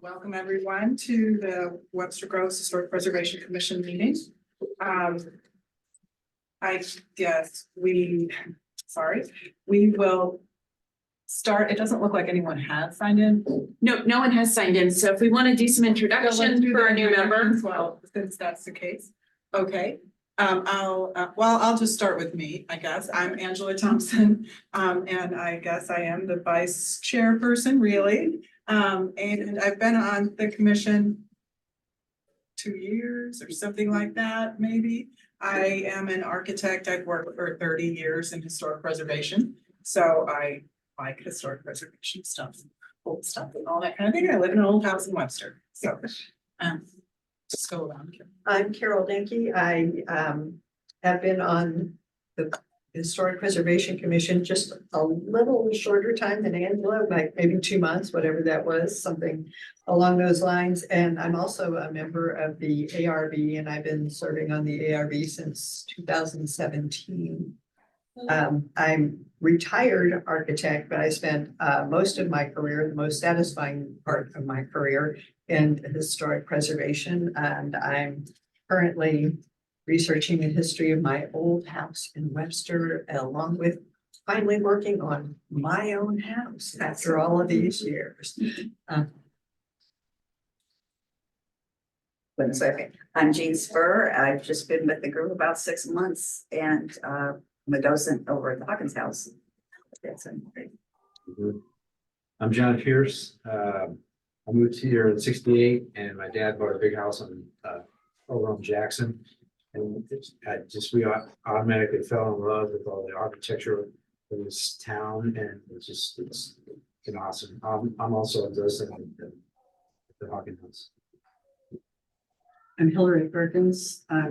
Welcome everyone to the Webster Groves Historic Preservation Commission meeting. I guess we will start. It doesn't look like anyone has signed in. No one has signed in, so if we want to do some introduction for a new member. Well, since that's the case, okay. I'll just start with me, I guess. I'm Angela Thompson, and I guess I am the vice chairperson, really. And I've been on the commission 2 years or something like that, maybe. I am an architect. I've worked for 30 years in historic preservation. So I like historic preservation stuff, old stuff and all that kind of thing. I live in an old house in Webster. So just go around here. I'm Carol Denke. I have been on the Historic Preservation Commission just a little shorter time than Angela, like maybe 2 months, whatever that was, something along those lines. And I'm also a member of the ARB, and I've been serving on the ARB since 2017. I'm retired architect, but I spent most of my career, the most satisfying part of my career, in historic preservation. And I'm currently researching the history of my old house in Webster, along with finally working on my own house after all of these years. 1 second. I'm Jean Spur. I've just been with the group about 6 months, and I'm a docent over at the Hawkins House. I'm John Pierce. I moved here in '68, and my dad bought a big house on over on Jackson. And we automatically fell in love with all the architecture of this town, and it's been awesome. I'm also a docent at the Hawkins House. I'm Hillary Perkins. I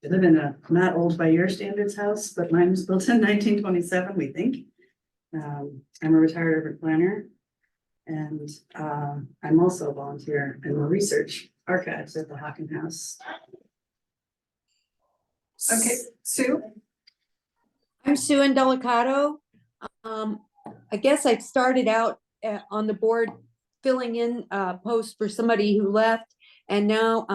live in a not old by your standards house, but mine was built in 1927, we think. I'm a retired urban planner, and I'm also a volunteer in the research archives at the Hawkins House. Okay, Sue? I'm Sue Indelicato. I guess I started out on the board filling in a post for somebody who left, and now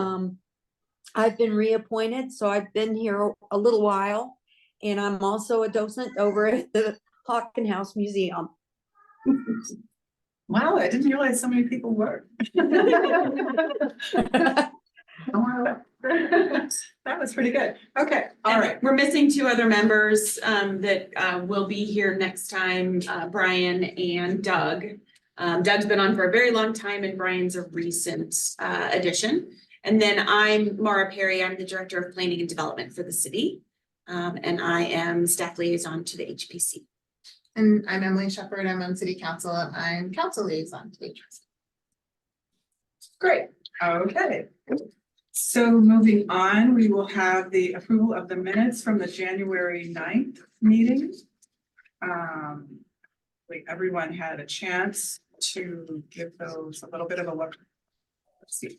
I've been reappointed, so I've been here a little while, and I'm also a docent over at the Hawkins House Museum. Wow, I didn't realize so many people were. That was pretty good. Okay, all And right. we're missing 2 other members that will be here next time, Brian and Doug. Doug's been on for a very long time, and Brian's a recent addition. And then I'm Mara Perry. I'm the Director of Planning and Development for the city. And I am staff liaison to the HPC. And I'm Emily Shepherd. I'm on city council. I'm council liaison to the HPC. Great, okay. So moving on, we will have the approval of the minutes from the January 9th meeting. Everyone had a chance to give those a little bit of a look. Let's see.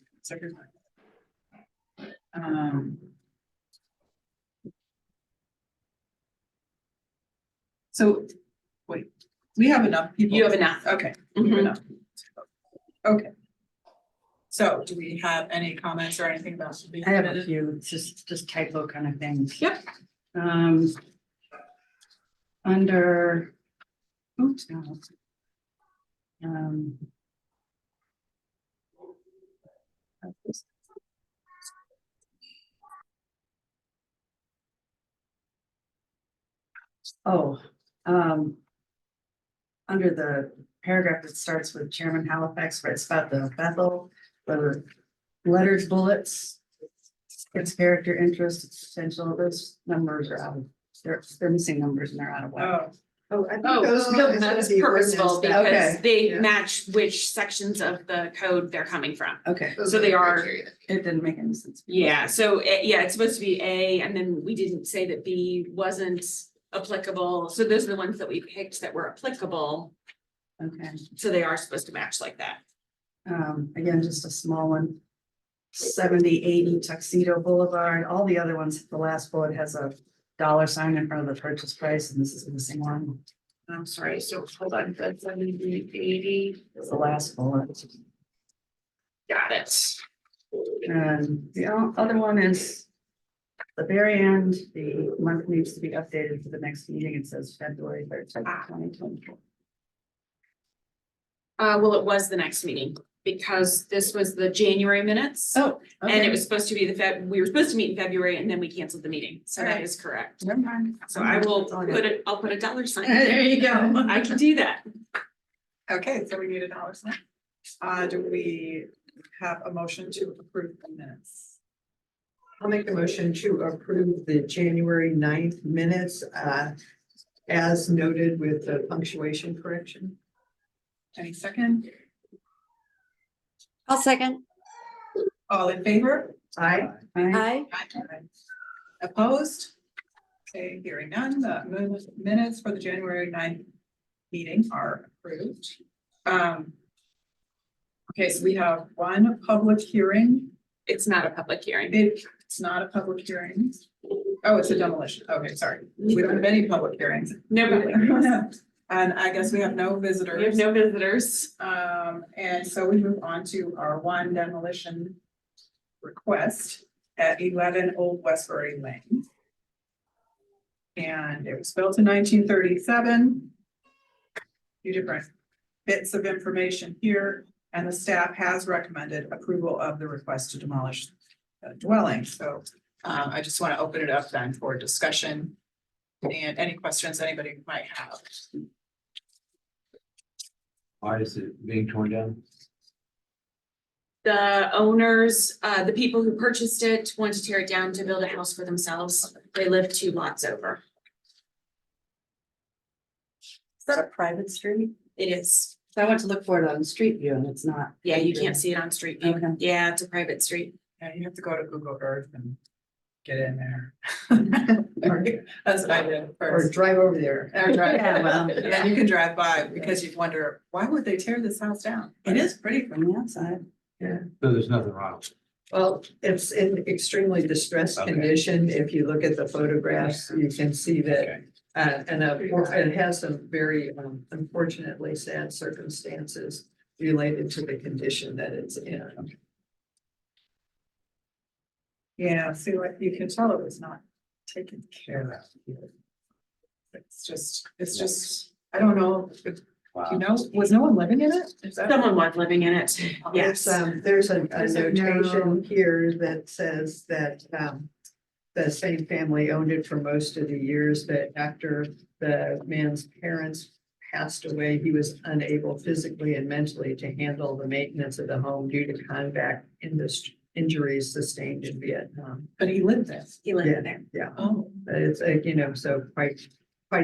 So wait, we have enough people. You have enough. Okay. We have enough. Okay. So do we have any comments or anything about? I have a few, it's just typo kind of things. Yep. Under. Oops, no. Under the paragraph that starts with Chairman Halifax, where it's about the Bethel, the letters, bullets, its character, interest, its potential, those numbers are out of, they're missing numbers and they're out of whack. Oh, I think No, that's purposeful because Okay. they match which sections of the code they're coming from. Okay, So they are, it didn't make any sense. yeah, so it's supposed to be A, and then we didn't say that B wasn't applicable. So those are the ones that we picked that were applicable. Okay, So they are supposed to match like that. again, just a small one. 7080 Tuxedo Boulevard, all the other ones, the last bullet has a $sign in front of the purchase price, and this is the missing one. I'm sorry, so hold on, that's 70, 80. It's the last bullet. Got it. And the other one is the very end, the month needs to be updated for the next meeting. It says February 13th, 2024. Well, it was the next meeting because this was the January minutes. Oh, And it was supposed to be we were supposed to meet in February and then we canceled the meeting. So that Alright. is correct. Never mind. So I will It's all good. I'll put a dollar sign. There you go. I can do that. Okay, so we need $1 sign. Do we have a motion to approve the minutes? I'll make the motion to approve the January 9th minutes, as noted with the punctuation correction. Any second? I'll second. All in favor? Aye. Aye. Opposed? Okay, hearing none, the minutes for the January 9th meeting are approved. Okay, so we have one public hearing. It's not a public hearing. It's not a public hearing. Oh, it's a demolition. Okay, sorry. We don't have any public hearings. No public hearings. And I guess we have no We have visitors. no visitors. And so we move on to our one demolition request at 11 Old Westbury Lane. And it was built in 1937. Few different bits of information here, and the staff has recommended approval of the request to demolish the dwelling. So I just want to open it up then for discussion and any questions anybody might have. Why is it being torn down? The owners, the people who purchased it want to tear it down to build a house for themselves. They live 2 lots over. Is that a private street? It is. So I went to look for it on Street View and it's not. Yeah, you can't see it on Street View. Okay. Yeah, it's a private street. Yeah, you have to go to Google Earth and get in there. That's what I did Or first. drive over there. Or drive. Yeah, well, Yeah, you can drive by because you'd wonder, why would they tear this house down? It is pretty From the outside. So there's nothing wrong with it. Well, it's in extremely distressed Okay. condition. If you look at the photographs, you can see that. Okay. It has some very unfortunately sad circumstances related to the condition that it's in. Yeah, see, like you can tell it was not taken care of. It's just, I don't know, if you know, was no one living in it? Is that? Someone was living in it. Yes. There's a There's a notation here that says that, the same family owned it for most of the years, but after the man's parents passed away, he was unable physically and mentally to handle the maintenance of the home due to combat injuries sustained in Vietnam. But he lived there. He lived there. Yeah, Oh, but it's a, so quite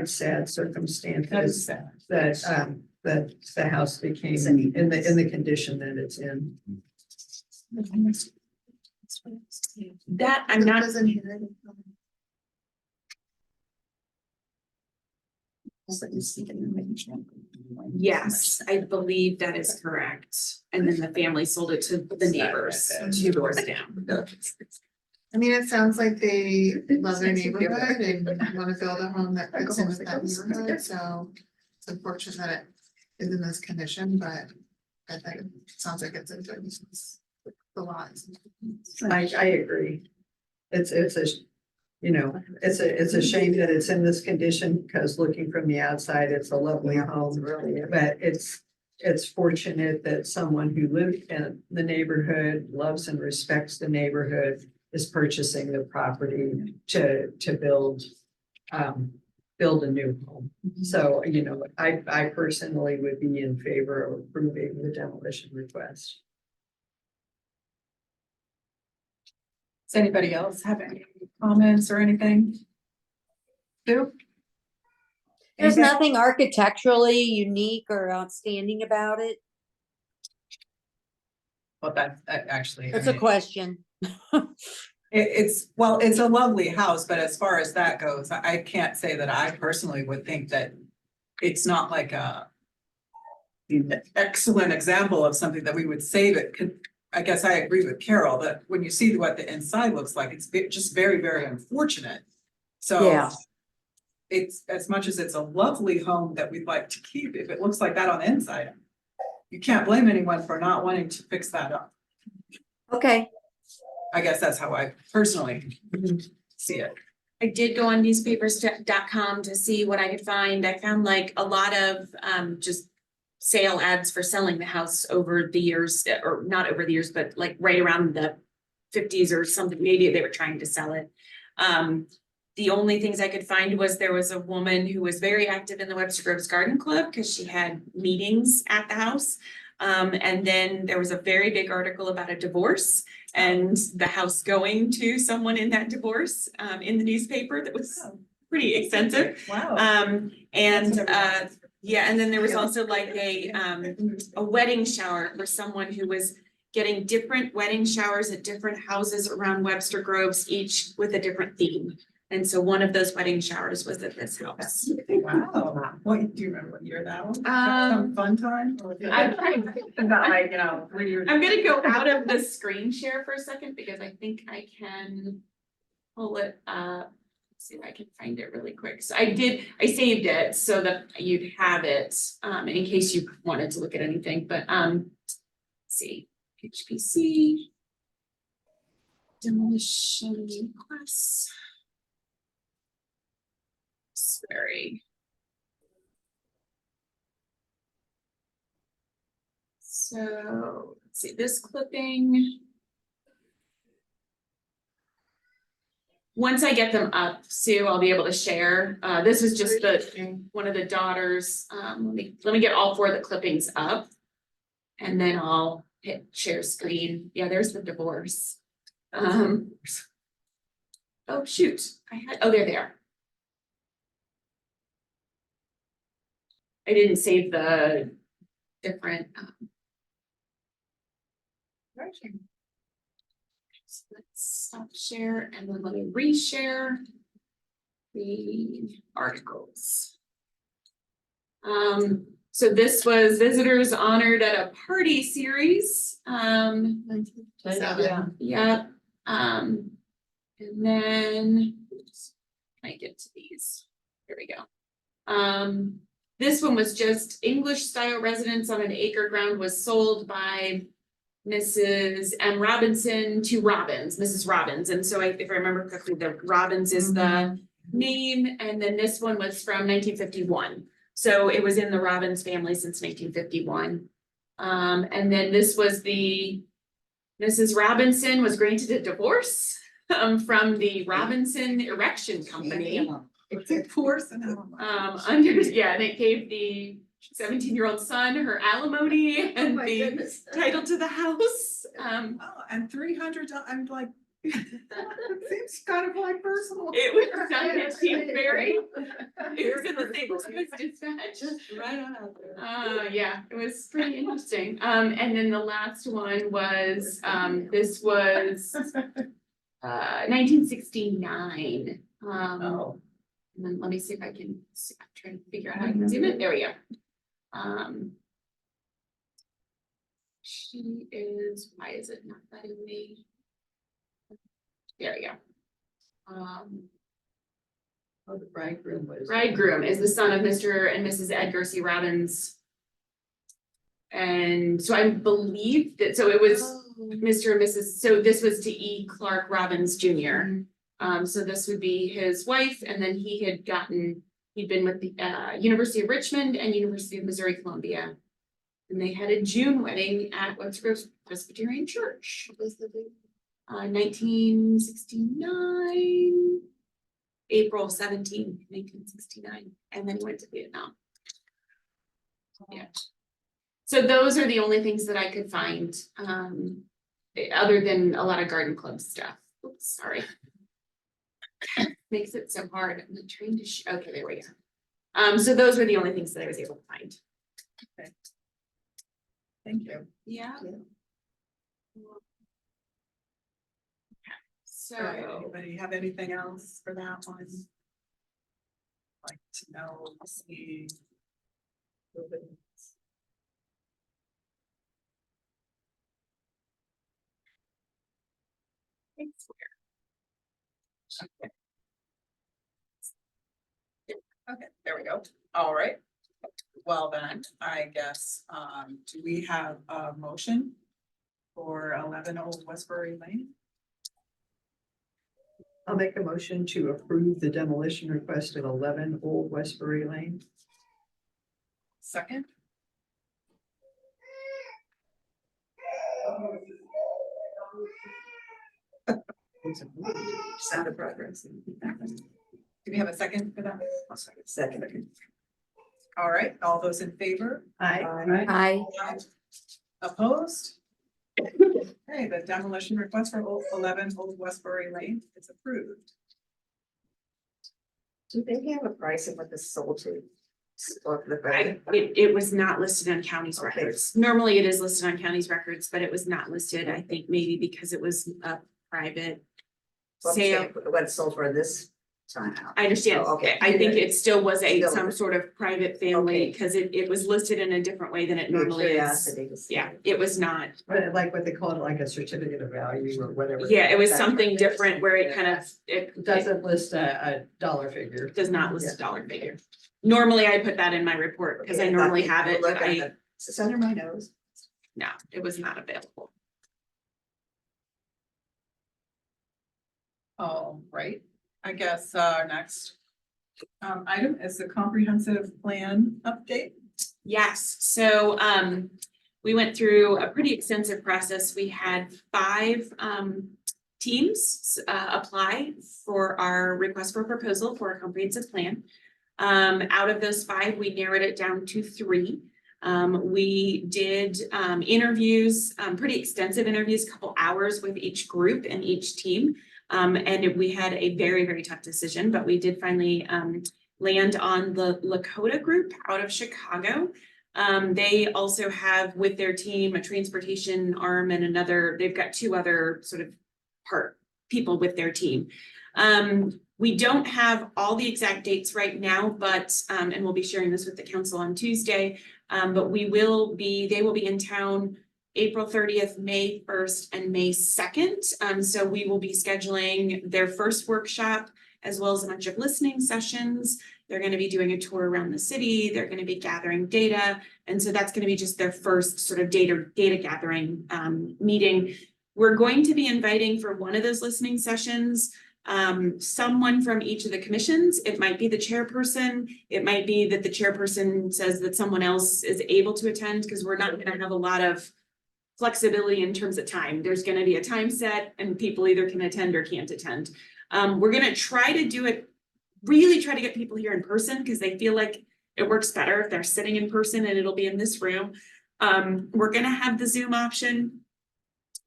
sad circumstances. that is sad. that the house became in the condition that it's in. That I'm not, Doesn't hear it. yes, I believe that is correct. And then the family sold it to the neighbors 2 doors down. I mean, it sounds like they love their neighborhood and want to build a home that fits in with that neighborhood, so. It's unfortunate that it is in this condition, but I think it sounds like it's a good business. The lots. I agree. It's a shame that it's in this condition, because looking from the outside, it's a lovely home, but it's fortunate that someone who lived in the neighborhood, loves and respects the neighborhood, is purchasing the property to build a new home. So, I personally would be in favor of approving the demolition request. Does anybody else have any comments or anything? Sue? There's Anything? nothing architecturally unique or outstanding about it. Well, that actually. It's a question. It's a lovely house, but as far as that goes, I can't say that I personally would think that it's not like an excellent example of something that we would save it. I guess I agree with Carol that when you see what the inside looks like, it's just very, very unfortunate. So Yeah. it's as much as it's a lovely home that we'd like to keep, if it looks like that on the inside, you can't blame anyone for not wanting to fix that up. Okay, I guess that's how I personally see it. I did go on newspapers.com to see what I could find. I found like a lot of just sale ads for selling the house over the years, or not over the years, but like right around the fifties or something. Maybe they were trying to sell it. The only things I could find was there was a woman who was very active in the Webster Groves Garden Club because she had meetings at the house. And then there was a very big article about a divorce and the house going to someone in that divorce in the newspaper that was pretty extensive. Wow. And yeah, and then there was also like a wedding shower for someone who was getting different wedding showers at different houses around Webster Groves, each with a different theme. And so one of those wedding showers was at this house. Wow. What, do you remember what year that was? Um, Some fun time? Not like, you know, 3 years. I'm gonna go out of the screen share for a second because I think I can pull it up. See if I can find it really quick. So I saved it so that you'd have it in case you wanted to look at anything, but let's see, HPC. Demolition requests. Very. So, let's see, this clipping. Once I get them up, Sue, I'll be able to share. This is just one of the daughters. Let me get all 4 of the clippings up. And then I'll hit share screen. Yeah, there's the divorce. Oh, shoot. There they are. I didn't save the different. So let's stop share and then let me reshare the articles. So this was visitors honored at a party series. Yeah. And then I get to these. Here we go. This one was just English style residence on an acre ground was sold by Mrs. M. Robinson to Robbins, Mrs. Robbins. And so if I remember correctly, the Robbins is the name. And then this one was from 1951. So it was in the Robbins family since 1951. And then this was Mrs. Robinson was granted a divorce from the Robinson Erection Company. Divorce and And it gave the 17-year-old son her alimony and the title to the house. Oh, and 300, I'm like, it seems kind of like personal. It was done, it seemed very, it was in the St. Louis Dispatch. Right on out there. Yeah, it was pretty interesting. And then the last one was, this was 1969. Oh. And then let me see if I can, I'm trying to figure out how I can zoom in. There we go. She is, why is it not letting me? There we go. Oh, the bridegroom was. Bridegroom is the son of Mr. and Mrs. Edgar C. Robbins. And so I believe that, so it was Mr. and Mrs. So this was to E. Clark Robbins Jr. So this would be his wife, and then he'd been with the University of Richmond and University of Missouri Columbia. And they had a June wedding at Webster Groves Presbyterian Church. What was the date? 1969, April 17, 1969, and then he went to Vietnam. Yeah. So those are the only things that I could find, other than a lot of garden club stuff. Oops, sorry. Makes it so hard. I'm trying to okay, there we go. So those were the only things that I was able to find. Okay. Thank you. Yeah. All right, So, anybody have anything else for that one? Like to know, see. it's Okay. Okay, there we go. All right. Well then, I guess, do we have a motion? for 11 Old Westbury Lane. I'll make a motion to approve the demolition request of 11 Old Westbury Lane. Second. Sound of progress. Do we have a second for that? Second. All right, all those in favor? Aye. Hi, Opposed? Okay, the demolition request for 11 Old Westbury Lane is approved. Do they have a price of what this sold to? It was not listed on county's Okay. records. Normally it is listed on county's records, but it was not listed, I think maybe because it was a private sale. What it sold for this time. I understand. Oh, okay. I think it still was Still- some sort of private family, Okay. because it was listed in a different way than it normally is. Curiosity to see. Yeah, it was not. But like what they call it, like a certificate of value or whatever. Yeah, it was That's something what different where it Yeah. kind of, it Doesn't list a dollar figure. does not list Yeah. a dollar figure. Normally I put that in my report because I Okay, normally thought have you it. look at I, it. It's under my nose. no, it was not available. All right, I guess our next item is the comprehensive plan update. Yes, so we went through a pretty extensive process. We had 5 teams apply for our request for proposal for a comprehensive plan. Out of those 5, we narrowed it down to 3. We did interviews, pretty extensive interviews, a couple hours with each group and each team. And we had a very, very tough decision, but we did finally land on the Lakota group out of Chicago. They also have with their team a transportation arm and they've got 2 other sort of people with their team. We don't have all the exact dates right now, but, and we'll be sharing this with the council on Tuesday, but they will be in town April 30th, May 1st, and May 2nd. So we will be scheduling their first workshop as well as a bunch of listening sessions. They're going to be doing a tour around the city. They're going to be gathering data. And so that's going to be just their first sort of data gathering meeting. We're going to be inviting for one of those listening sessions someone from each of the commissions. It might be the chairperson. It might be that the chairperson says that someone else is able to attend, because we're not going to have a lot of flexibility in terms of time. There's going to be a time set and people either can attend or can't attend. We're going to try to do it, really try to get people here in person, because they feel like it works better if they're sitting in person, and it'll be in this room. We're going to have the Zoom option.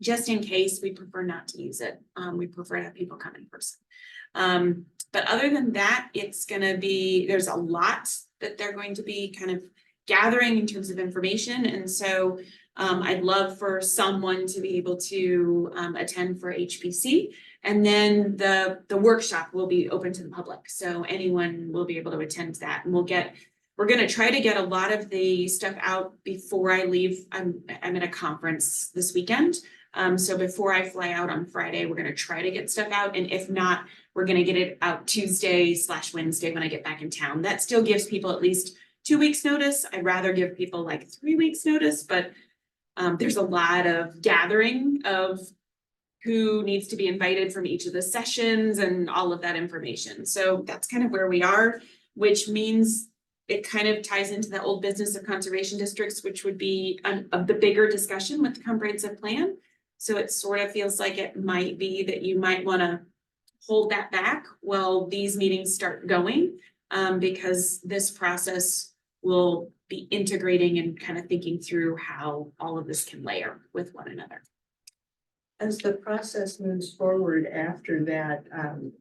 Just in case, we prefer not to use it. We prefer to have people come in person. But other than that, it's gonna be, there's a lot that they're going to be kind of gathering in terms of information. And so I'd love for someone to be able to attend for HPC. And then the workshop will be open to the public. So anyone will be able to attend that. And we're gonna try to get a lot of the stuff out before I leave. I'm at a conference this weekend. So before I fly out on Friday, we're gonna try to get stuff out, and if not, we're gonna get it out Tuesday/Wednesday when I get back in town. That still gives people at least 2 weeks notice. I'd rather give people like 3 weeks notice, but there's a lot of gathering of who needs to be invited from each of the sessions and all of that information. So that's kind of where we are, which means it kind of ties into the old business of conservation districts, which would be of the bigger discussion with the comprehensive plan. So it sort of feels like it might be that you might want to hold that back while these meetings start going, because this process will be integrating and kind of thinking through how all of this can layer with one another. As the process moves forward after that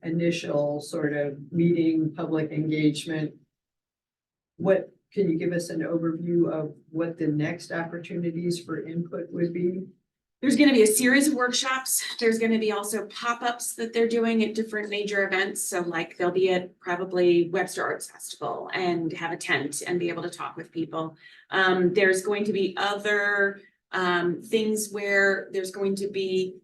initial sort of meeting, public engagement, what, can you give us an overview of what the next opportunities for input would be? There's going to be a series of workshops. There's going to be also pop-ups that they're doing at different major events. So like they'll be at probably Webster Arts Festival and have a tent and be able to talk with people. There's going to be other things where there's going to be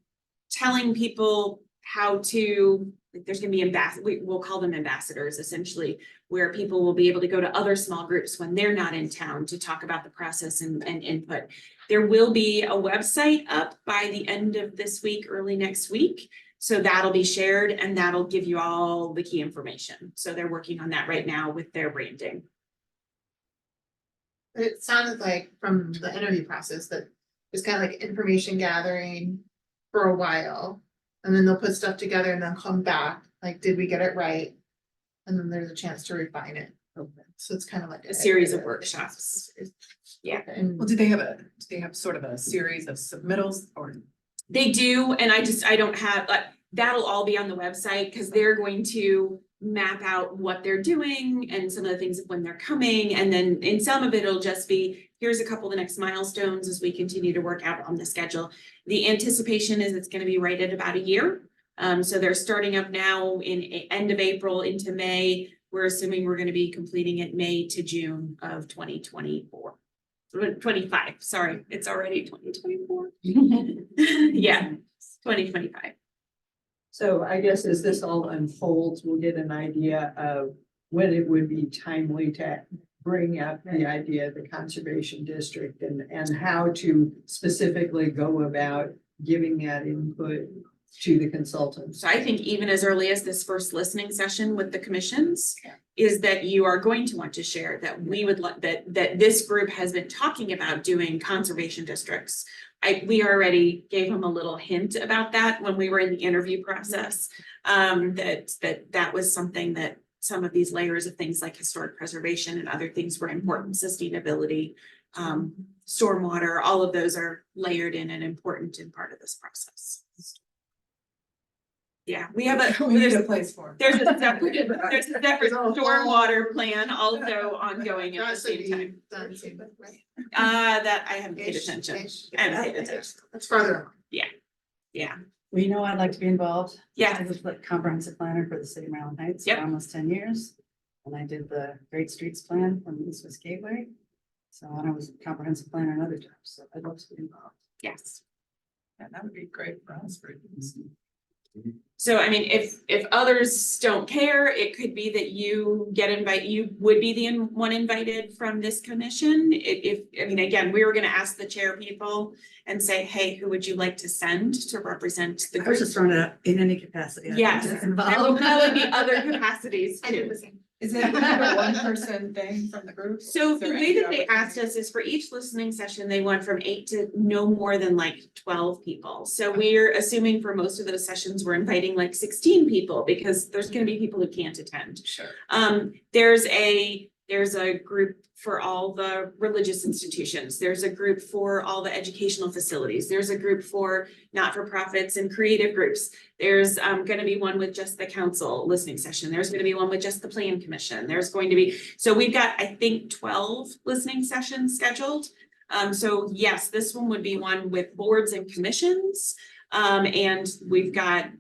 telling people how to like there's gonna be we'll call them ambassadors essentially, where people will be able to go to other small groups when they're not in town to talk about the process and input. There will be a website up by the end of this week, early next week. So that'll be shared and that'll give you all the key information. So they're working on that right now with their branding. It sounded like from the interview process that it's kind of like information gathering for a while. And then they'll put stuff together and then come back, like, did we get it right? And then there's a chance to refine it. So it's kind of like. A series of workshops. Yeah. And Well, do they have sort of a series of submittals or? They do, and I don't have, that'll all be on the website, because they're going to map out what they're doing and some of the things of when they're coming, and then in some of it, it'll just be, here's a couple of the next milestones as we continue to work out on the schedule. The anticipation is it's gonna be right at about a year. So they're starting up now in end of April into May. We're assuming we're gonna be completing it May to June of 2024. 25, sorry, it's already 2024. Yeah, 2025. So I guess as this all unfolds, we'll get an idea of when it would be timely to bring up the idea of the conservation district and how to specifically go about giving that input to the consultants. So I think even as early as this first listening session with the commissions is that you are going to want to share that we would like that this group has been talking about doing conservation districts. We already gave them a little hint about that when we were in the interview process. That was something that some of these layers of things like historic preservation and other things were important, sustainability, stormwater, all of those are layered in and important in part of this process. Yeah, we have a, We need there's a place for. there's a separate stormwater plan also ongoing at the that should same time. be done soon, right? That I haven't paid Ish, attention. ish. I haven't paid attention. That's farther along. Yeah, Well, you know, I'd like to be involved. Yeah. I was the comprehensive planner for the city of Maryland Heights for Yep. almost 10 years. And I did the Great Streets Plan from the East West Gateway. So and I was a comprehensive planner another time, so I'd love to be involved. yes. Yeah, that would be great for us for. So I mean, if others don't care, it could be that you would be the one invited from this commission. I mean, again, we were gonna ask the chair people and say, hey, who would you like to send to represent the I was group? just throwing it out in any capacity. I'd Yes, like to there will involve. probably be other capacities I did too. the same. Is it a one person thing from the group? So Is the there way any that they asked opportunity? us is for each listening session, they want from 8 to no more than like 12 people. So we're assuming for most of those sessions, we're inviting like 16 people because there's gonna be people who can't attend. Sure. There's a group for all the religious institutions. There's a group for all the educational facilities. There's a group for not-for-profits and creative groups. There's gonna be one with just the council listening session. There's gonna be one with just the plan commission. There's going to be, so we've got, I think, 12 listening sessions scheduled. So yes, this one would be one with boards and commissions. And we've got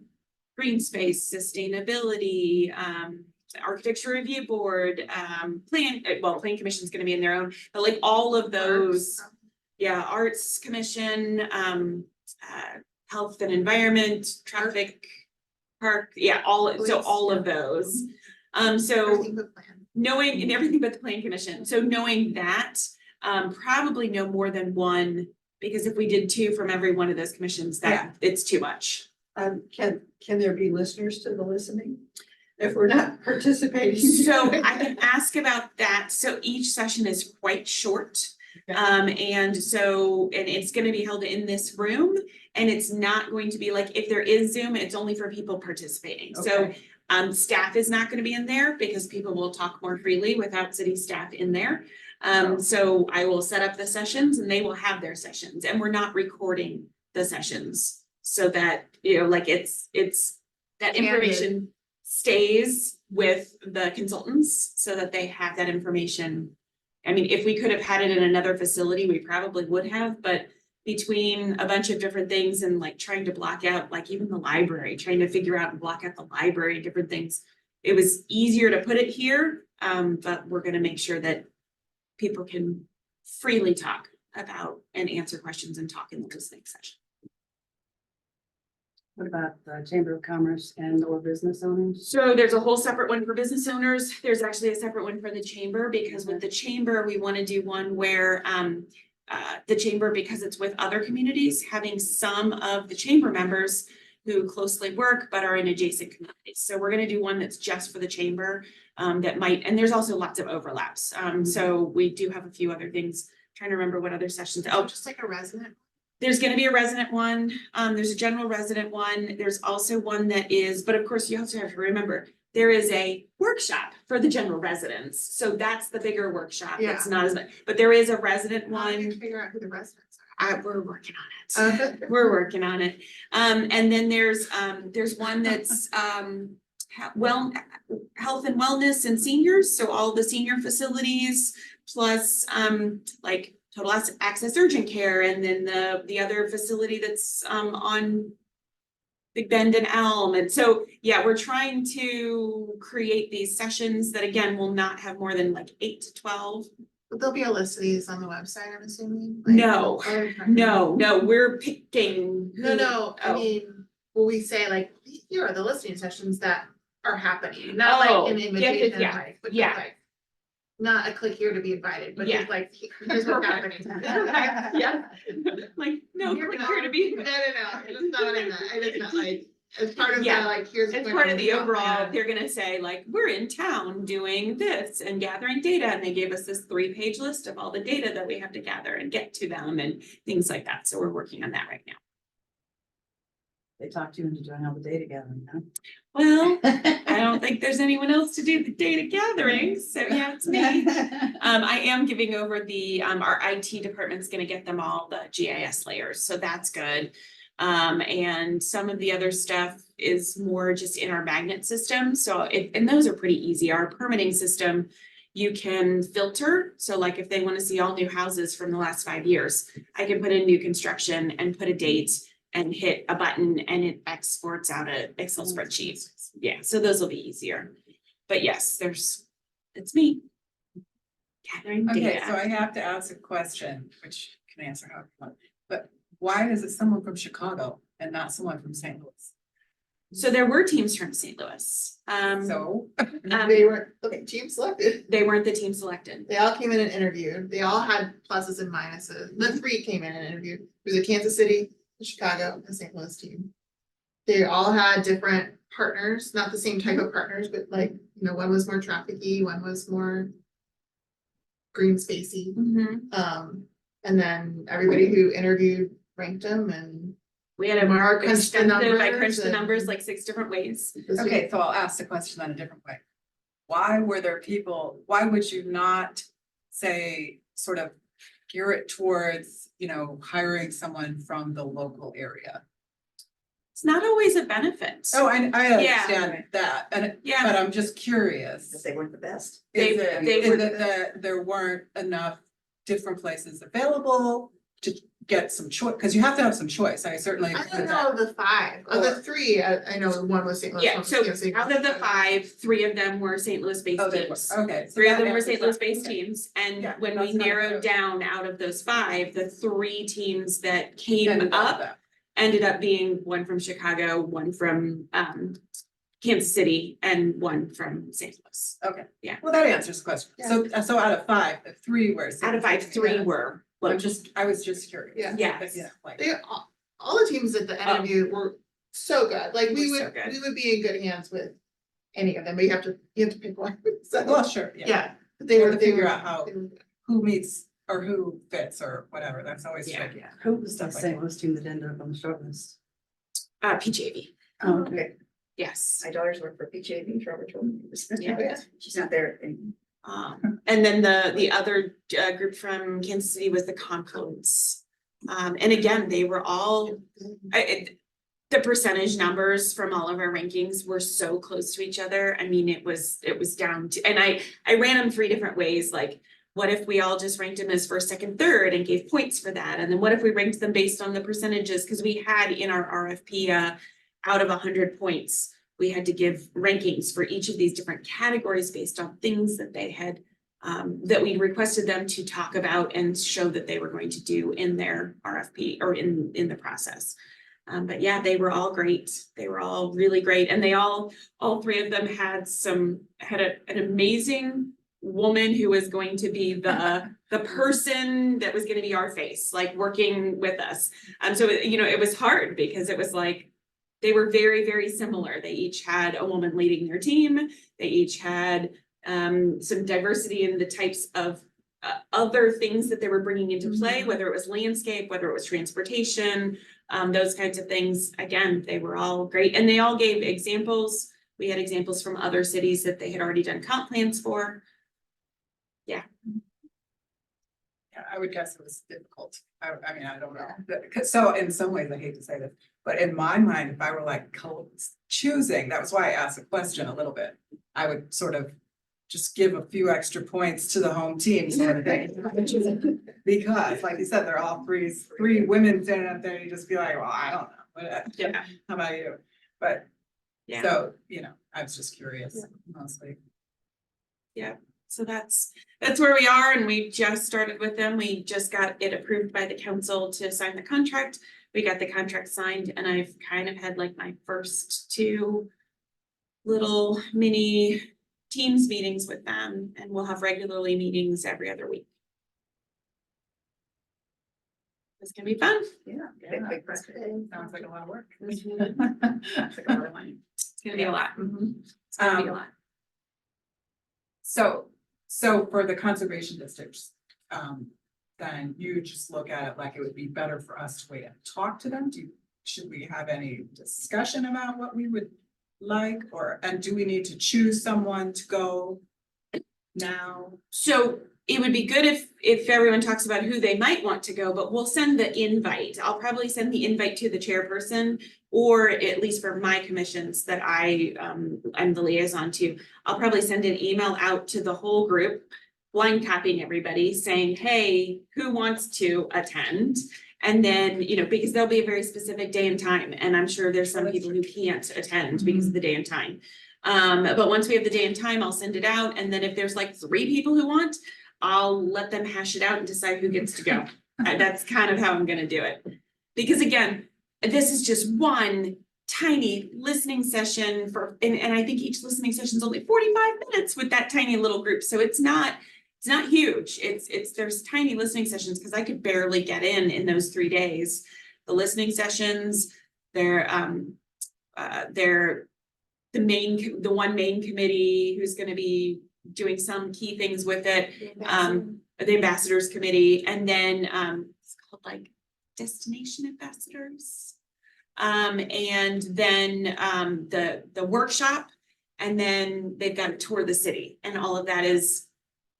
green space, sustainability, architecture review board, plan commission is gonna be in their own, but like all of those. Yeah, arts commission, health and environment, traffic, park, yeah, all of those. So Everything but plan. knowing, and everything but the plan commission, so knowing that, probably no more than one. Because if we did 2 from every one of those commissions, that it's too much. Can there be listeners to the listening? If we're not participating? So I can ask about that. So each session is quite short. Okay. And it's gonna be held in this room and it's not going to be like, if there is Zoom, it's only for people participating. So Okay. staff is not gonna be in there because people will talk more freely without city staff in there. So I will set up the sessions and they will have their sessions and we're not recording the sessions. So that, like it's that Candid. information stays with the consultants so that they have that information. I mean, if we could have had it in another facility, we probably would have, but between a bunch of different things and like trying to block out, like even the library, trying to figure out and block out the library, different things. It was easier to put it here, but we're gonna make sure that people can freely talk about and answer questions and talk in the listening session. What about the Chamber of Commerce and or business owners? So there's a whole separate one for business owners. There's actually a separate one for the chamber, because with the chamber, we want to do one where the chamber, because it's with other communities, having some of the chamber members who closely work but are in adjacent communities. So we're gonna do one that's just for the chamber that might, and there's also lots of overlaps. So we do have a few other things, trying to remember what other sessions. Oh, Just like a resident. there's gonna be a resident one, there's a general resident one, there's also one that is, but of course, you also have to remember, there is a workshop for the general residents, so that's the bigger workshop, it's not as, but there is a resident How do you one, figure out who the residents we're working on it. are? We're working on it, and then there's one that's, health and wellness and seniors, so all the senior facilities, plus, like total access urgent care, and then the other facility that's on Big Bend and Elm. And so, yeah, we're trying to create these sessions that again will not have more than like 8 to 12. But there'll be a list of these on the website, I'm assuming? Like- No, no, we're picking. who- No, I oh. mean, will we say like, here are the listening sessions that are happening, not Oh, like an yeah, invitation, yeah, like, but just yeah. like. Not a click here to be invited, but Yeah. just like, here's what's happening. Yeah, like, no, click here to be. No, it's not in that, I just meant like, as part of the Yeah. like, here's. As what's part of going the on. overall, they're gonna say like, we're in town doing this and gathering data, and they gave us this 3-page list of all the data that we have to gather and get to them and things like that, so we're working on that right now. They talked you into doing all the data gathering, huh? Well, I don't think there's anyone else to do the data gathering, so yeah, it's me. I am giving over the, our IT department's gonna get them all the GIS layers, so that's good. And some of the other stuff is more just in our magnet system, so and those are pretty easy. Our permitting system, you can filter, so like if they wanna see all new houses from the last 5 years, I can put in new construction and put a date and hit a button and it exports out a Excel spreadsheet. Yeah, so those will be easier. But yes, it's me. Gathering Okay, so data. I have to ask a question, which you can answer how you want, but why is it someone from Chicago and not someone from St. Louis? So there were teams from St. Louis. So, They were, okay, team selected. They weren't the team selected. They all came in and interviewed. They all had pluses and minuses. The 3 came in and interviewed. It was a Kansas City, a Chicago, and St. Louis team. They all had different partners, not the same type of partners, but like, you know, one was more trafficy, one was more green spacey. And then everybody who interviewed ranked them and We had a Mark crunched the extensive, I numbers crunched the and- numbers like 6 different ways. this week- okay, so I'll ask the question in a different way. Why were there people, why would you not say, sort of gear it towards, hiring someone from the local area? It's not always a benefit. Oh, I Yeah. understand that, but Yeah, I'm just curious. Because they weren't the best. They- Is it, they is were- it that there weren't enough different places available to get some choice, because you have to have some choice, I certainly. I agree don't with know that. of the 5, of the 3, I know one was St. Louis. yeah, one was so Kansas City, out of the 5, 3 of them were St. Louis based Oh, they were, teams. okay. so 3 of that them were answers St. that. Louis based Okay. teams, and Yeah, when we that's not narrowed true. down out of those 5, the 3 teams that Ended came up that. ended up being one from Chicago, one from Kansas City, and one from St. Louis. Okay. Yeah. Well, that answers the question. So out of 5, 3 were. Out of 5, 3 were. I was just curious. Yeah. Yes. Yeah, like- They, all the teams at the interview were so good, like we Were so would, good. we would be in good hands with any of them, but you have to pick one, so, Well, sure, yeah. yeah. but They You were, have to they figure were. out how- they were good. Who meets or who fits or whatever, that's always Yeah. tricky. Who was the Stuff like St. that. Louis team that ended up on the short list? PJV, Oh, okay. yes. My daughters work for PJV, Trevor told me. Yeah. She's not there anymore. And then the other group from Kansas City was the Confluence. And again, they were all, the percentage numbers from all of our rankings were so close to each other. I mean, it was down to, and I ran them 3 different ways, like, what if we all just ranked them as first, second, third and gave points for that? And then what if we ranked them based on the percentages? Because we had in our RFP, out of 100 points, we had to give rankings for each of these different categories based on things that they had, that we requested them to talk about and show that they were going to do in their RFP or in the process. But yeah, they were all great. They were all really great. And they all three of them had an amazing woman who was going to be the person that was going to be our face, like working with us. So, you know, it was hard because it was like, they were very, very similar. They each had a woman leading their team. They each had some diversity in the types of other things that they were bringing into play, whether it was landscape, whether it was transportation, those kinds of things. Again, they were all great, and they all gave examples. We had examples from other cities that they had already done comp plans for. Yeah, I would guess it was difficult. I mean, I don't know. So in some ways, I hate to say this, but in my mind, if I were like choosing, that was why I asked the question a little bit. I would sort of just give a few extra points to the home team sort of thing. Because like you said, they're all three women standing up there, you just be like, well, I don't know. Yeah. How about you? But Yeah. so, you know, I was just curious, mostly. So that's where we are, and we just started with them. We just got it approved by the council to sign the contract. We got the contract signed, and I've kind of had like my first 2 little mini Teams meetings with them, and we'll have regularly meetings every other week. It's gonna be fun. Yeah. Sounds like a lot of work. It's Sounds like a lot of money. gonna be a lot. It's gonna be a lot. So for the conservation districts, then you just look at it like it would be better for us to wait and talk to them? Should we have any discussion about what we would like, and do we need to choose someone to go now? So it would be good if everyone talks about who they might want to go, but we'll send the invite. I'll probably send the invite to the chairperson, or at least for my commissions that I'm the liaison to. I'll probably send an email out to the whole group, blind copying everybody, saying, hey, who wants to attend? And then, you know, because there'll be a very specific day and time, and I'm sure there's some people who can't attend because of the day and time. But once we have the day and time, I'll send it out, and then if there's like 3 people who want, I'll let them hash it out and decide who gets to go. That's kind of how I'm gonna do it. Because again, this is just one tiny listening session and I think each listening session is only 45 minutes with that tiny little group. So it's not huge. There's tiny listening sessions because I could barely get in those 3 days. The listening sessions, they're the one main committee who's gonna be doing some key things with it, the ambassadors committee, and then it's called like destination ambassadors. And then the workshop, and then they've got to tour the city, and all of that is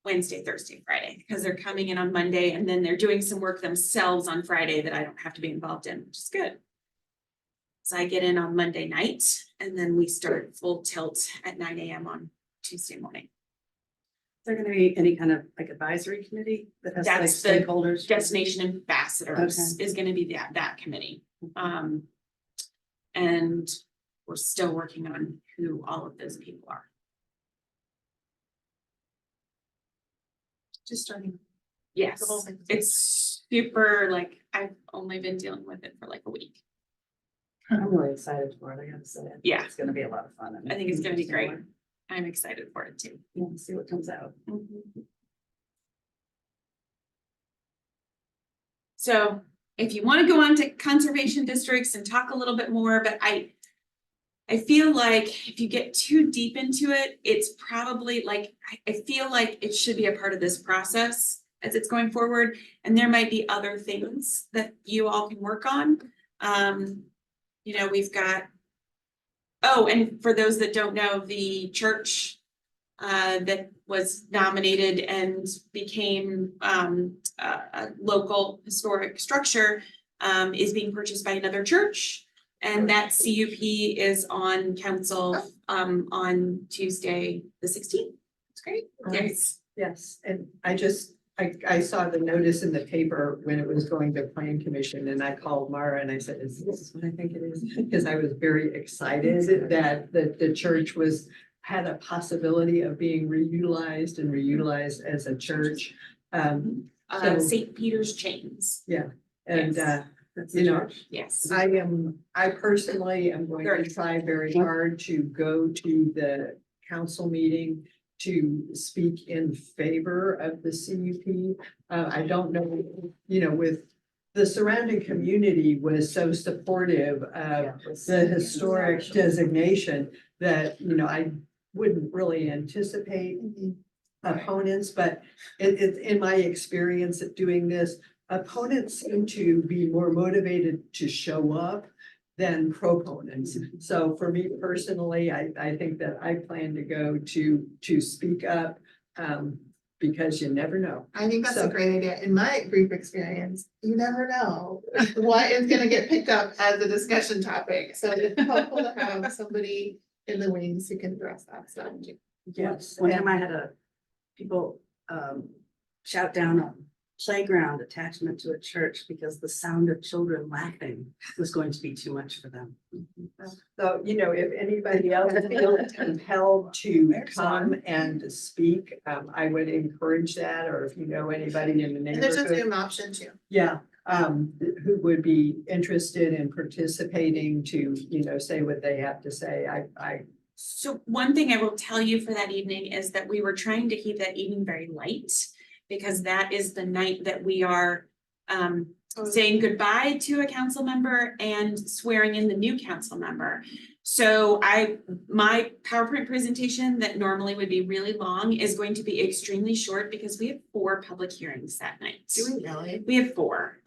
Wednesday, Thursday, Friday, because they're coming in on Monday, and then they're doing some work themselves on Friday that I don't have to be involved in, which is good. So I get in on Monday night, and then we start full tilt at 9 a.m. on Tuesday morning. Is there gonna be any kind of like advisory committee that has like That's the stakeholders? Destination ambassadors is gonna be that committee. And we're still working on who all of those people are. Just starting. Yes, The whole thing. it's super, like, I've only been dealing with it for like a week. I'm really excited for it, I gotta say. Yeah. It's gonna be a lot of fun. I think it's gonna be great. I'm excited for it too. We'll see what comes out. So if you want to go on to conservation districts and talk a little bit more, but I feel like if you get too deep into it, it's probably like, I feel like it should be a part of this process as it's going forward. And there might be other things that you all can work on. You know, we've got, oh, and for those that don't know, the church that was nominated and became a local historic structure is being purchased by another church. And that CUP is on council on Tuesday, the 16th. It's great. Yes. Yes, and I saw the notice in the paper when it was going to plan commission, and I called Mara and I said, is this what I think it is? Because I was very excited that the church had a possibility of being reutilized as a church. So- St. Peter's Chains. And Yes. That's you know, Yes. I personally am going to try very hard to go to the council meeting to speak in favor of the CUP. I don't know, you know, with the surrounding community was so supportive of the historic designation that, you know, I wouldn't really anticipate opponents, but it's in my experience at doing this, opponents seem to be more motivated to show up than proponents. So for me personally, I think that I plan to go to speak up, because you never know. I think that's So- a great idea. In my brief experience, you never know what is gonna get picked up as a discussion topic. So it's helpful to have somebody in the wings who can address that stuff. Yes. One time I had people shout down a playground attachment to a church because the sound of children laughing was going to be too much for them. So, you know, if anybody else feels compelled to come and speak, I would encourage that, or if you know anybody in the And there's a neighborhood. Zoom option too. Yeah, who would be interested in participating to, you know, say what they have to say. So one thing I will tell you for that evening is that we were trying to keep that evening very light. Because that is the night that we are saying goodbye to a council member and swearing in the new council member. So my PowerPoint presentation that normally would be really long is going to be extremely short because we have 4 public hearings that night. Do we really? We have 4.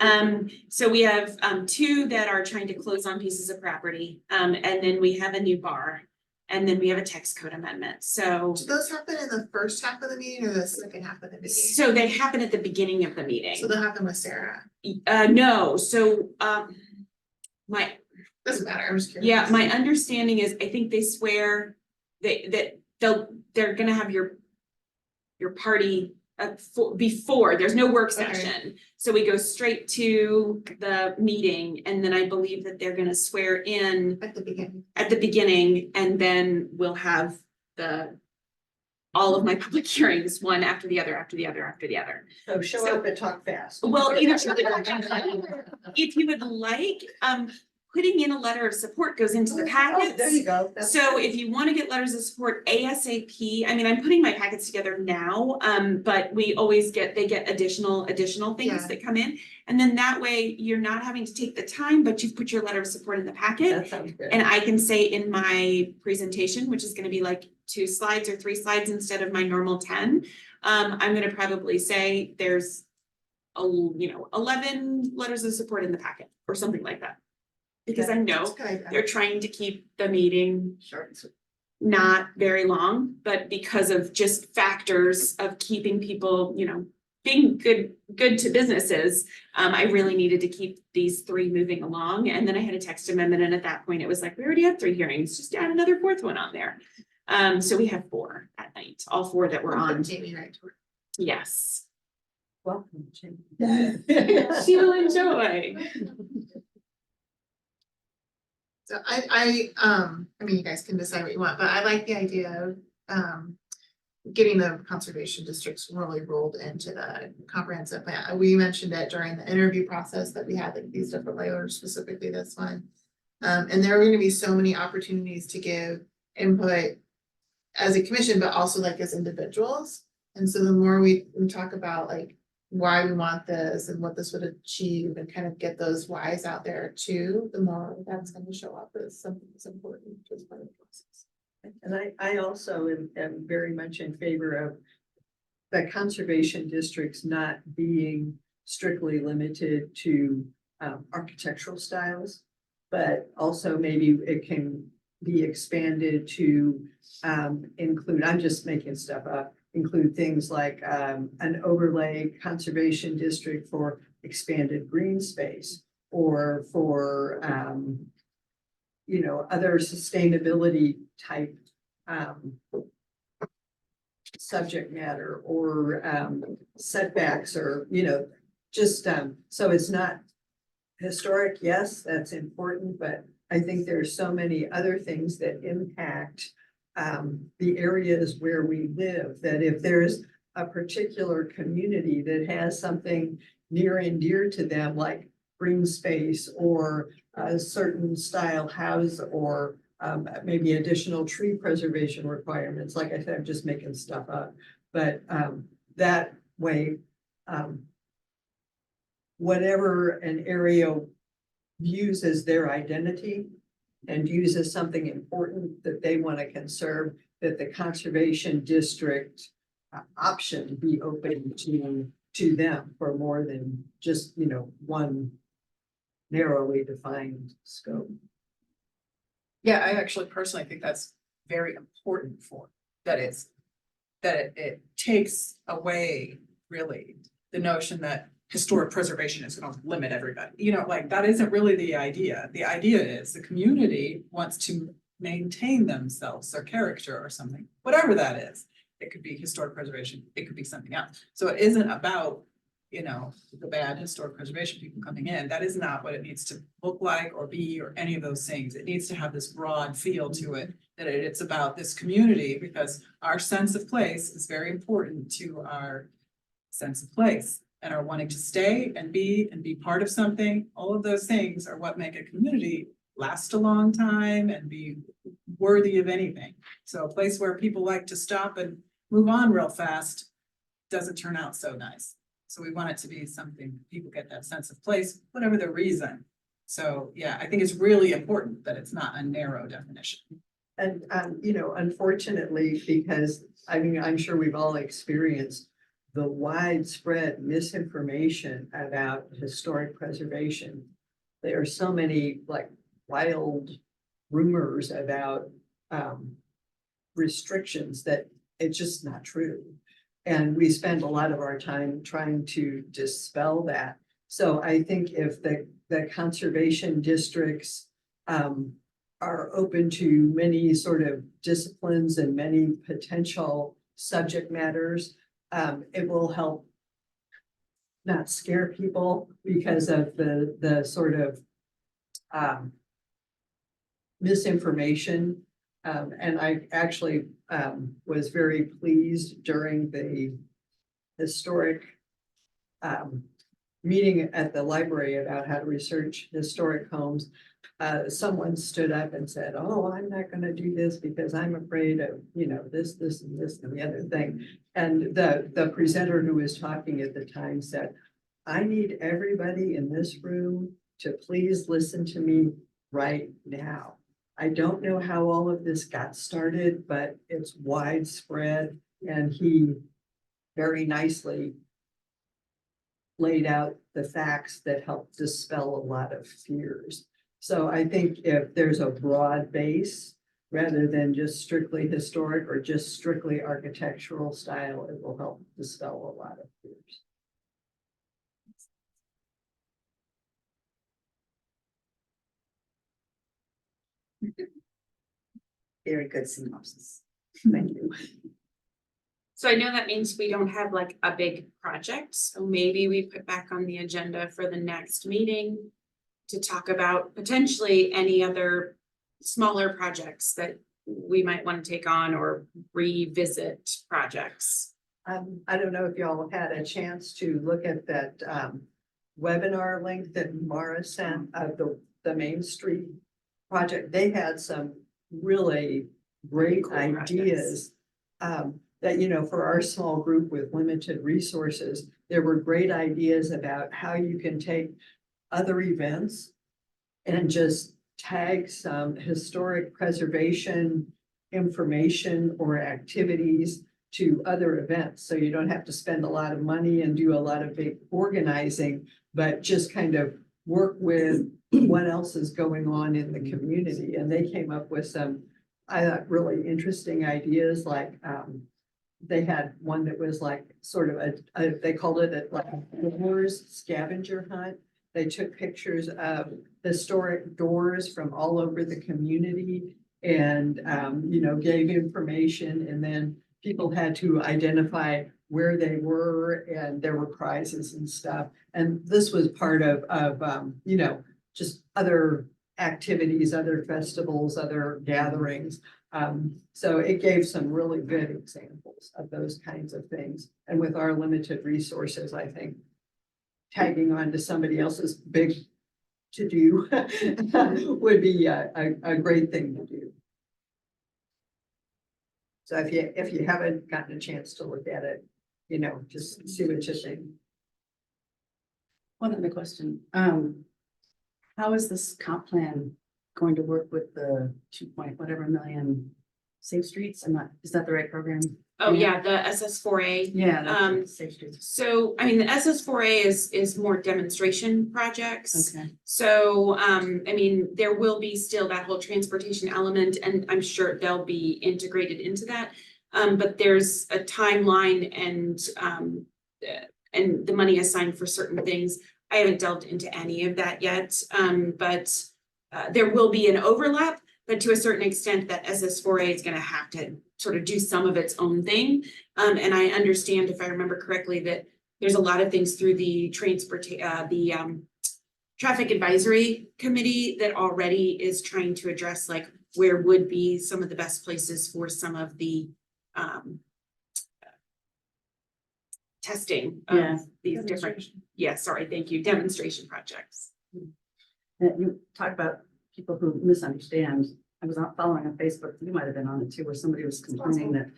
So we have 2 that are trying to close on pieces of property. And then we have a new bar. And then we have a text code amendment. So Do those happen in the first half of the meeting or the second half of the meeting? so they happen at the beginning of the meeting. So they'll happen with Sarah. No, so my, Doesn't matter, I'm just curious. yeah, my understanding is, I think they swear they're gonna have your party before, there's no work Okay. session. So we go straight to the meeting, and then I believe that they're gonna swear in At the beginning. at the beginning, and then we'll have all of my public hearings, one after the other, after the other, after the other. So show So- up and talk fast. Well, if you would like, putting in a letter of support goes into the Oh, there you packets. go. That's- So if you want to get letters of support ASAP, I mean, I'm putting my packets together now, but we always they get additional things Yeah. that come in. And then that way you're not having to take the time, but you've put your letter of support in the packet. That sounds good. And I can say in my presentation, which is gonna be like 2 slides or 3 slides instead of my normal 10. I'm gonna probably say there's 11 letters of support in the packet or something like that. Because I know That's good. they're trying to keep the meeting Short. not very long, but because of just factors of keeping people, being good to businesses. I really needed to keep these 3 moving along, and then I had a text amendment, and at that point, it was like, we already have 3 hearings, just add another 4th one on there. So we have 4 that night, all 4 that were We'll put on, Jamie right to work. yes. Welcome, Jim. She will enjoy. So I mean, you guys can decide what you want, but I like the idea of, getting the conservation districts really rolled into the comprehensive plan. We mentioned it during the interview process that we had like these different layers, specifically this one. And there are gonna be so many opportunities to give input as a commission, but also like as individuals. And so the more we talk about like why we want this and what this would achieve and kind of get those whys out there too, the more that's gonna show up as something that's important as part of the process. And I also am very much in favor of the conservation districts not being strictly limited to architectural styles. But also maybe it can be expanded to include, I'm just making stuff up, include things like an overlay conservation district for expanded green space or for other sustainability type subject matter or setbacks or, just so it's not historic. Yes, that's important, but I think there's so many other things that impact the areas where we live, that if there's a particular community that has something near and dear to them, like green space or a certain style house or maybe additional tree preservation requirements. Like I said, I'm just making stuff up, but that way, whatever an area views as their identity and views as something important that they want to conserve, that the conservation district option be open to them for more than just, you know, one narrowly defined scope. Yeah, I actually personally think that's very important for, that it takes away really the notion that historic preservation is gonna limit everybody. You know, like, that isn't really the idea. The idea is the community wants to maintain themselves, their character or something, whatever that is. It could be historic preservation, it could be something else. So it isn't about, you know, the bad historic preservation people coming in. That is not what it needs to look like or be or any of those things. It needs to have this broad feel to it, that it's about this community, because our sense of place is very important to our sense of place and our wanting to stay and be part of something. All of those things are what make a community last a long time and be worthy of anything. So a place where people like to stop and move on real fast doesn't turn out so nice. So we want it to be something, people get that sense of place, whatever the reason. So, yeah, I think it's really important that it's not a narrow definition. And, you know, unfortunately, because I mean, I'm sure we've all experienced the widespread misinformation about historic preservation. There are so many like wild rumors about restrictions that it's just not true. And we spend a lot of our time trying to dispel that. So I think if the conservation districts are open to many sort of disciplines and many potential subject matters, it will help not scare people because of the sort of misinformation. And I actually was very pleased during the historic meeting at the library about how to research historic homes. Someone stood up and said, "Oh, I'm not going to do this because I'm afraid of, you know, this, and this, and the other thing." And the presenter who was talking at the time said, "I need everybody in this room to please listen to me right now. I don't know how all of this got started, but it's widespread." And he very nicely laid out the facts that help dispel a lot of fears. So I think if there's a broad base, rather than just strictly historic or just strictly architectural style, it will help dispel a lot of fears. Very good synopsis. Thank you. So I know that means we don't have like a big project, so maybe we put back on the agenda for the next meeting to talk about potentially any other smaller projects that we might want to take on or revisit projects. I don't know if y'all had a chance to look at that webinar link that Mara sent of the Main Street project. They had some really great Cool ideas. That, you know, for our small group with limited resources, there were great ideas about how you can take other events and just tag some historic preservation information or activities to other events. So you don't have to spend a lot of money and do a lot of big organizing, but just kind of work with what else is going on in the community. And they came up with some, I thought, really interesting ideas, like they had one that was like sort of they called it like a doors scavenger hunt. They took pictures of historic doors from all over the community and, you know, gave information, and then people had to identify where they were, and there were prizes and stuff. And this was part of you know, just other activities, other festivals, other gatherings. So it gave some really good examples of those kinds of things. And with our limited resources, I think tagging on to somebody else's big to-do would be a great thing to do. So if you haven't gotten a chance to look at it, you know, just see what you think. One other question, how is this comp plan going to work with the 2 point whatever million Safe Streets? Is that the right program? Oh, yeah, the SS4A. Yeah. that's Um, it, Safe Streets. So, I mean, the SS4A is more demonstration projects. Okay, So, I mean, there will be still that whole transportation element, and I'm sure they'll be integrated into that. But there's a timeline and the money assigned for certain things. I haven't delved into any of that yet, but there will be an overlap, but to a certain extent that SS4A is gonna have to sort of do some of its own thing. And I understand, if I remember correctly, that there's a lot of things through the traffic advisory committee that already is trying to address like where would be some of the best places for some of the testing Yeah. of these different, thank you, demonstration projects. You talk about people who misunderstand. I was not following on Facebook, you might have been on it too, where somebody was complaining that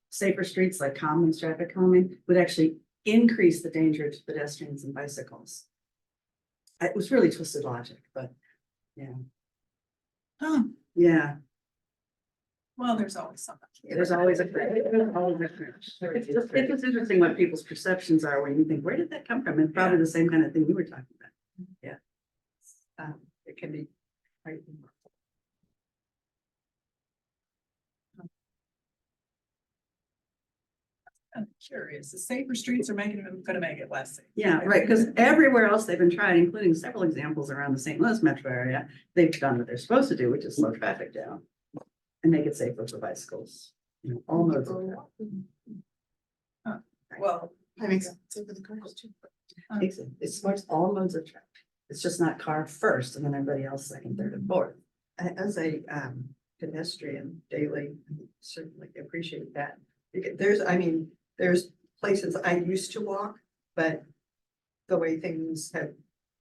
safer streets like calming, traffic calming would actually increase the danger to pedestrians and bicycles. It was really twisted logic, but yeah, Huh, yeah, well, there's always something. there's always a. It's just interesting what people's perceptions are when you think, where did that come from? And probably the same kind of thing you were talking about. Yeah. It can be quite. I'm curious, the safer streets are gonna make it less safe. Yeah, right, because everywhere else they've been trying, including several examples around the St. Louis metro area, they've done what they're supposed to do, which is slow traffic down. And make it safer for bicycles, you know, all modes of traffic. Well, That makes sense for the cars too. It supports all modes of traffic. It's just not car first and then everybody else second, third and fourth. As a pedestrian daily, I certainly appreciate that. There's places I used to walk, but the way things have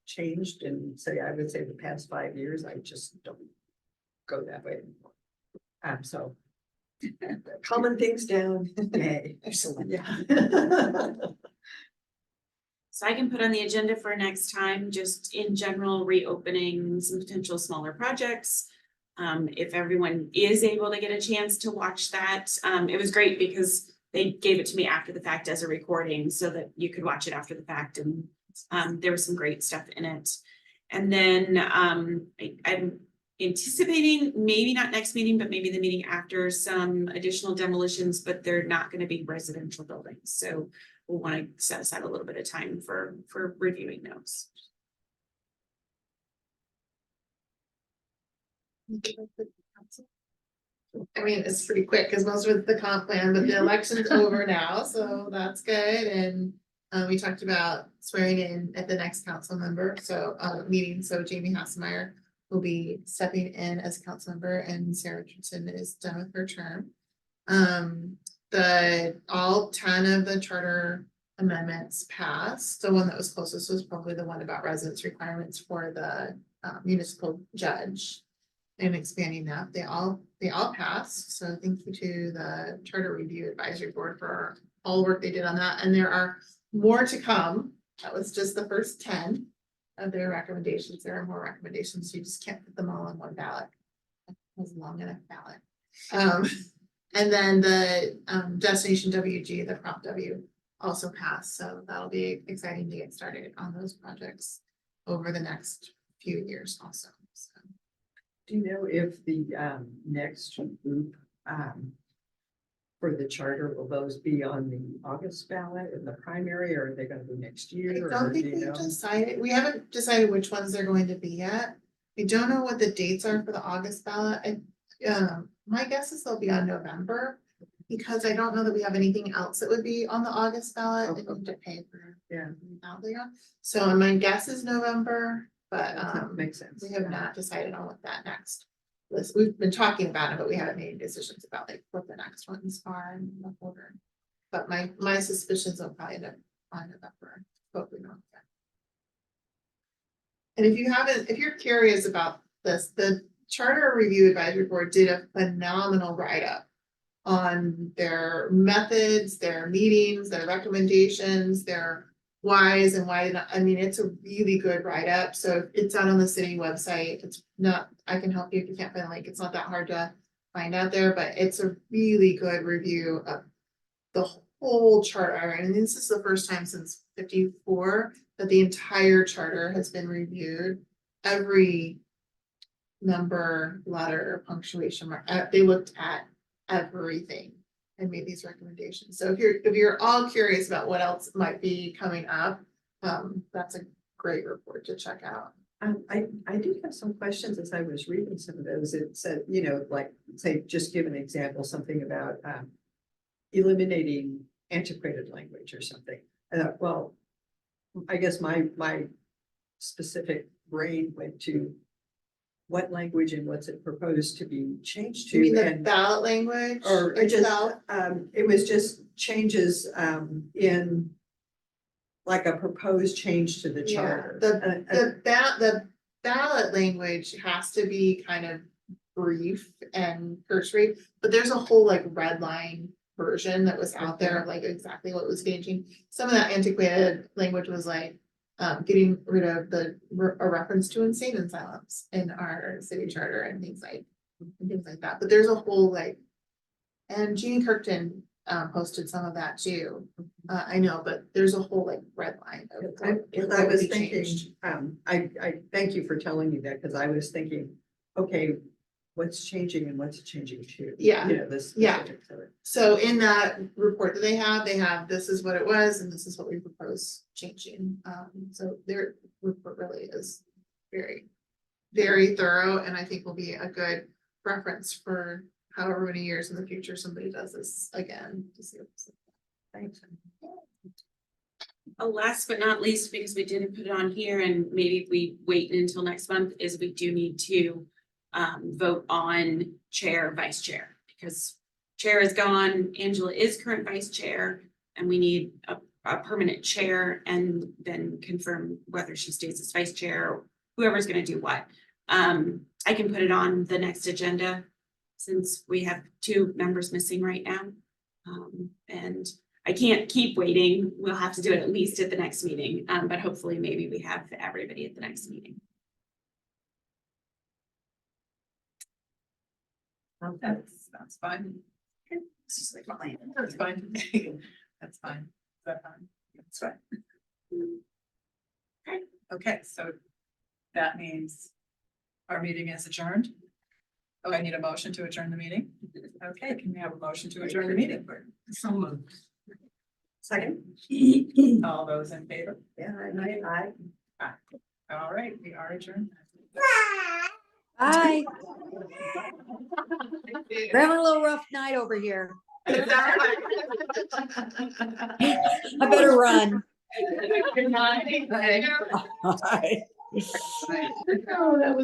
changed and I would say the past 5 years, I just don't go that way anymore. So calming things down, yay. Excellent. Yeah. So I can put on the agenda for next time, just in general, reopening some potential smaller projects. If everyone is able to get a chance to watch that, it was great because they gave it to me after the fact as a recording so that you could watch it after the fact, and there was some great stuff in it. And then I'm anticipating, maybe not next meeting, but maybe the meeting after, some additional demolitions, but they're not going to be residential buildings. So we'll want to set aside a little bit of time for reviewing those. I mean, it's pretty quick because most of the comp plan, but the election's over now, so that's good. And we talked about swearing in at the next council member, so meeting. So Jamie Hasselmeyer will be stepping in as council member, and Sarah Richardson is done with her term. All 10 of the charter amendments passed. The one that was closest was probably the one about residence requirements for the municipal judge. And expanding that, they all passed. So thank you to the Charter Review Advisory Board for all the work they did on that. And there are more to come. That was just the first 10 of their recommendations. There are more recommendations. You just can't put them all on one ballot. That was a long enough ballot. And then the Destination WG, the Prop W, also passed. So that'll be exciting to get started on those projects over the next few years also. So. Do you know if the next group for the charter, will those be on the August ballot in the primary, or are they gonna be next I year? don't or do think you we've know? decided, we haven't decided which ones they're going to be yet. We don't know what the dates are for the August ballot. My guess is they'll be on November. Because I don't know that we have anything else that would be on the August ballot. I need to pay for. Yeah. So my guess is November, but That makes sense. we have not decided on what that next list. We've been talking about it, but we haven't made decisions about like what the next ones are in the order. But my suspicions will probably end up on November, but And if you haven't, if you're curious about this, the Charter Review Advisory Board did a phenomenal write-up on their methods, their meetings, their recommendations, their whys and why not. I mean, it's a really good write-up. So it's out on the city website. It's not, I can help you if you can't find a link. It's not that hard to find out there, but it's a really good review of the whole charter. And this is the first time since 54 that the entire charter has been reviewed. Every number, letter, punctuation mark, they looked at everything and made these recommendations. So if you're all curious about what else might be coming up, that's a great report to check out. I do have some questions as I was reading some of those. It said, you know, like, say, just give an example, something about eliminating antiquated language or something. Well, I guess my specific brain went to what language and what's it proposed to be changed You mean to? the And ballot language? or it just, itself? it was just changes in like a proposed change to the Yeah, charter. the ballot language has to be kind of brief and cursory, but there's a whole like red line version that was out there, like exactly what was changing. Some of that antiquated language was like getting rid of a reference to insane asylums in our city charter and things like that. But there's a whole like, and Jean Kirkton posted some of that too. I know, but there's a whole like red line. of Because what I would was be thinking, changed. I thank you for telling me that, because I was thinking, okay, what's changing and what's changing to? Yeah. You know, this. Yeah. So in that report that they have, this is what it was, and this is what we propose changing. So their report really is very, very thorough, and I think will be a good reference for however many years in the future somebody does this again. To see what's- Thanks. Last but not least, because we didn't put it on here and maybe we wait until next month, is we do need to vote on chair, vice chair, because chair is gone, Angela is current vice chair, and we need a permanent chair and then confirm whether she stays as vice chair, or whoever's gonna do what. I can put it on the next agenda since we have 2 members missing right now. And I can't keep waiting. We'll have to do it at least at the next meeting, but hopefully maybe we have everybody at the next meeting. That's fine. It's just like fine. That's fine. That's fine. That's fine. That's fine. Okay, so that means our meeting is adjourned. Oh, I need a motion to adjourn the meeting. Okay, can we have a motion to adjourn the meeting? Second? All those in favor? Yeah, All right, we are adjourned. Hi, we're having a little rough night over here. I better run. Good night. Bye. Oh, that was